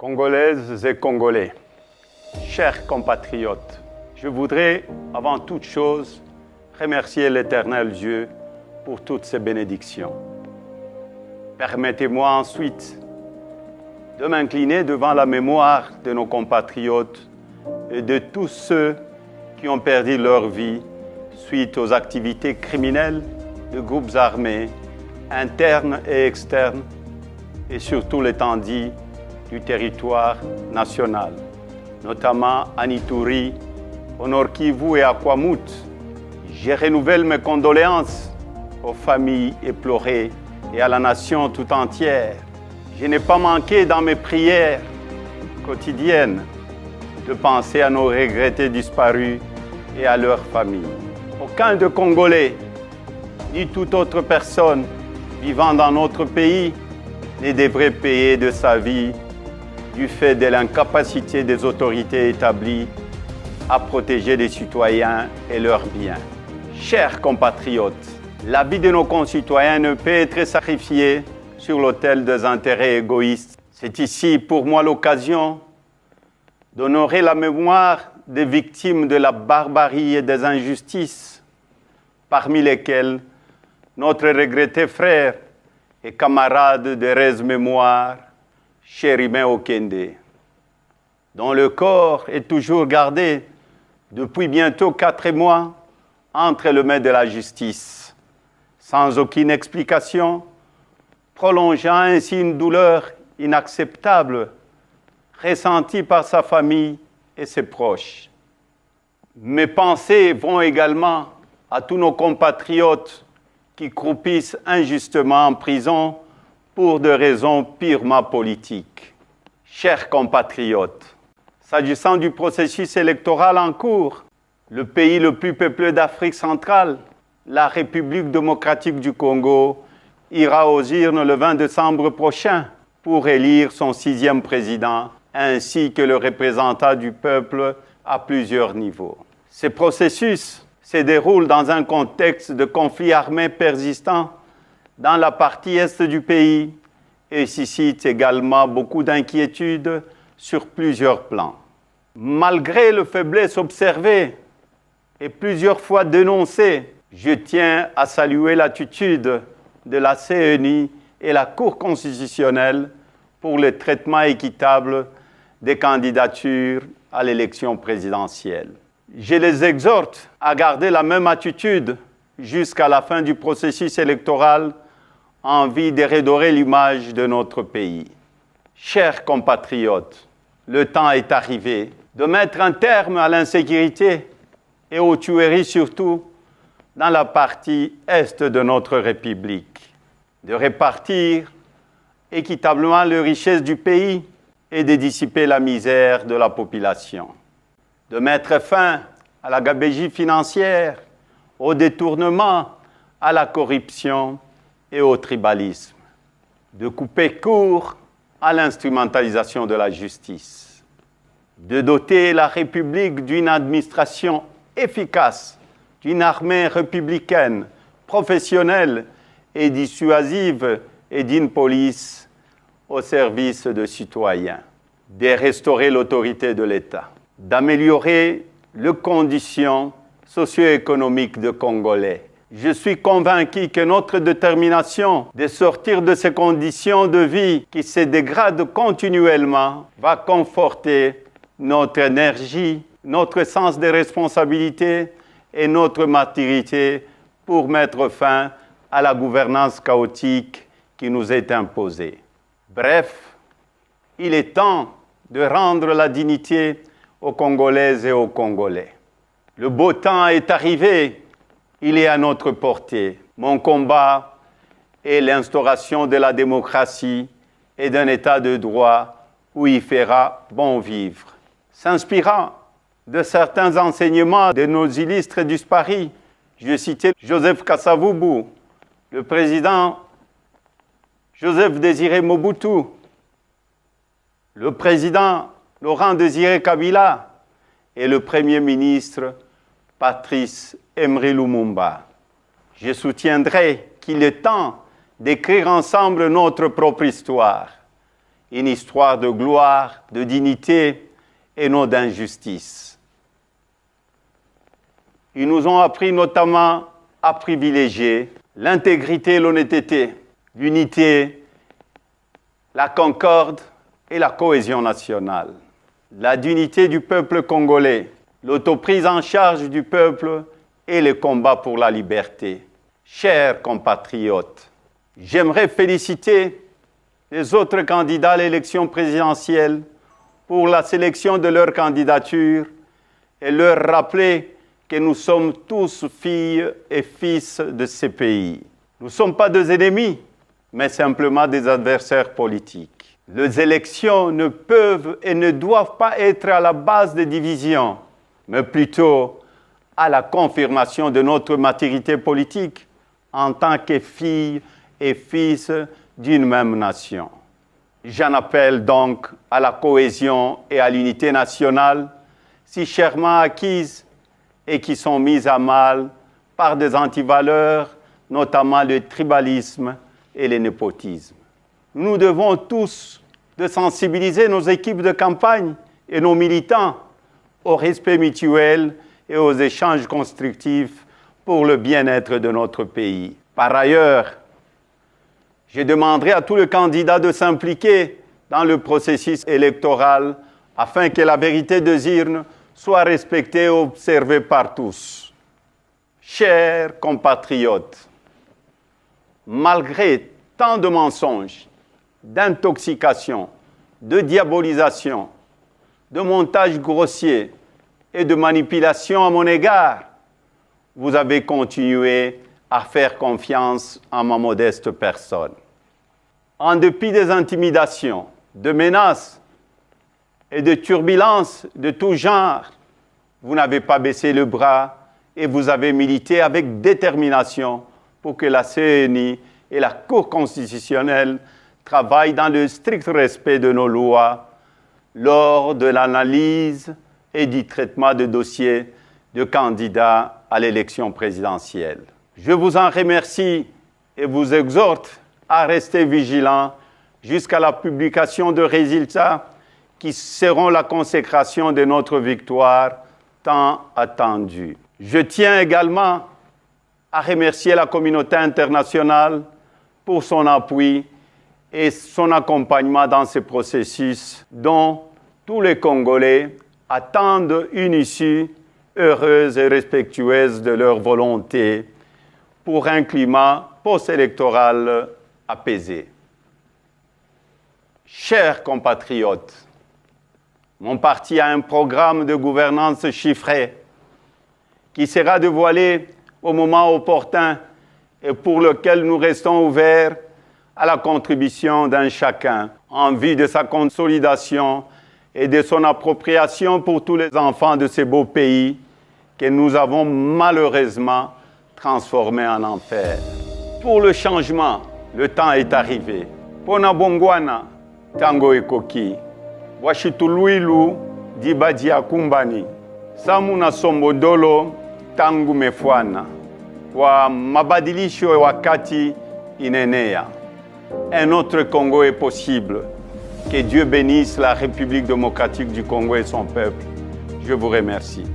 Congolaises et Congolais, chers compatriotes, je voudrais, avant toute chose, remercier l'Éternel Dieu pour toutes ses bénédictions. Permettez-moi ensuite de m'incliner devant la mémoire de nos compatriotes et de tous ceux qui ont perdu leur vie suite aux activités criminelles de groupes armés, internes et externes, et surtout l'étendue du territoire national, notamment à Ituri, au Nord Kivu et à Kwamut. Je renouvelle mes condoléances aux familles éplorées et à la nation tout entière. Je n'ai pas manqué dans mes prières quotidiennes de penser à nos regrettés disparus et à leurs familles. Aucun de Congolais, ni toute autre personne vivant dans notre pays ne devrait payer de sa vie du fait de l'incapacité des autorités établies à protéger les citoyens et leurs biens. Chers compatriotes, la vie de nos concitoyens ne peut être sacrifiée sur l'autel des intérêts égoïstes. C'est ici pour moi l'occasion d'honorer la mémoire des victimes de la barbarie et des injustices, parmi lesquelles notre regretté frère et camarade de Rez Mémoire, Chérimain Okende, dont le corps est toujours gardé depuis bientôt 4 mois entre les mains de la justice, sans aucune explication, prolongeant ainsi une douleur inacceptable ressentie par sa famille et ses proches. Mes pensées vont également à tous nos compatriotes qui croupissent injustement en prison pour des raisons purement politiques. Chers compatriotes, s'agissant du processus électoral en cours, le pays le plus peuplé d'Afrique centrale, la République démocratique du Congo, ira aux urnes le 20 décembre prochain pour élire son 6e président, ainsi que le représentant du peuple à plusieurs niveaux. Ce processus se déroule dans un contexte de conflit armé persistant dans la partie est du pays et suscite également beaucoup d'inquiétudes sur plusieurs plans. Malgré les faiblesses observées et plusieurs fois dénoncées, je tiens à saluer l'attitude de la CENI et la Cour constitutionnelle pour le traitement équitable des candidatures à l'élection présidentielle. Je les exhorte à garder la même attitude jusqu'à la fin du processus électoral en vue de redorer l'image de notre pays. Chers compatriotes, le temps est arrivé de mettre un terme à l'insécurité et aux tueries surtout dans la partie est de notre République, de répartir équitablement les richesses du pays et de dissiper la misère de la population, de mettre fin à la gabegie financière, au détournement, à la corruption et au tribalisme, de couper court à l'instrumentalisation de la justice, de doter la République d'une administration efficace, d'une armée républicaine, professionnelle et dissuasive et d'une police au service des citoyens, de restaurer l'autorité de l'État, d'améliorer les conditions socio-économiques des Congolais. Je suis convaincu que notre détermination de sortir de ces conditions de vie qui se dégradent continuellement va conforter notre énergie, notre sens de responsabilité et notre maturité pour mettre fin à la gouvernance chaotique qui nous est imposée. Bref, il est temps de rendre la dignité aux Congolaises et aux Congolais. Le beau temps est arrivé. Il est à notre portée. Mon combat est l'instauration de la démocratie et d'un état de droit où il fera bon vivre. S'inspirant de certains enseignements de nos illustres disparus, je citais Joseph Kasavubu, le président Joseph Désiré Mobutu, le président Laurent Désiré Kabila et le premier ministre Patrice Emery Lumumba. Je soutiendrai qu'il est temps d'écrire ensemble notre propre histoire, une histoire de gloire, de dignité et non d'injustice. Ils nous ont appris notamment à privilégier l'intégrité et l'honnêteté, l'unité, la concorde et la cohésion nationale, la dignité du peuple congolais, l'autoprise en charge du peuple et le combat pour la liberté. Chers compatriotes, j'aimerais féliciter les autres candidats à l'élection présidentielle pour la sélection de leur candidature et leur rappeler que nous sommes tous filles et fils de ces pays. Nous ne sommes pas des ennemis, mais simplement des adversaires politiques. Les élections ne peuvent et ne doivent pas être à la base des divisions, mais plutôt à la confirmation de notre maturité politique en tant que filles et fils d'une même nation. J'en appelle donc à la cohésion et à l'unité nationale, si chèrement acquises et qui sont mises à mal par des antivaleurs, notamment le tribalisme et le népotisme. Nous devons tous de sensibiliser nos équipes de campagne et nos militants au respect mutuel et aux échanges constructifs pour le bien-être de notre pays. Par ailleurs, je demanderai à tous les candidats de s'impliquer dans le processus électoral afin que la vérité des urnes soit respectée et observée par tous. Chers compatriotes, malgré tant de mensonges, d'intoxication, de diabolisation, de montages grossiers et de manipulation à mon égard, vous avez continué à faire confiance en ma modeste personne. En dépit des intimidations, de menaces et de turbulences de tout genre, vous n'avez pas baissé le bras et vous avez milité avec détermination pour que la CENI et la Cour constitutionnelle travaillent dans le strict respect de nos lois lors de l'analyse et du traitement de dossiers de candidats à l'élection présidentielle. Je vous en remercie et vous exhorte à rester vigilants jusqu'à la publication de résultats qui seront la consécration de notre victoire tant attendue. Je tiens également à remercier la communauté internationale pour son appui et son accompagnement dans ce processus dont tous les Congolais attendent une issue heureuse et respectueuse de leur volonté pour un climat post-électoral apaisé. Chers compatriotes, mon parti a un programme de gouvernance chiffré qui sera dévoilé au moment opportun et pour lequel nous restons ouverts à la contribution d'un chacun en vue de sa consolidation et de son appropriation pour tous les enfants de ces beaux pays que nous avons malheureusement transformés en enfer. Pour le changement, le temps est arrivé. Pona bongwana, tango ekoki. Washituluilu, dibadia kumbani. Samuna sombodolo, tangu mefwana. Kwa mabadilisho ya wakati inenea. Un autre Congo est possible. Que Dieu bénisse la République démocratique du Congo et son peuple. Je vous remercie.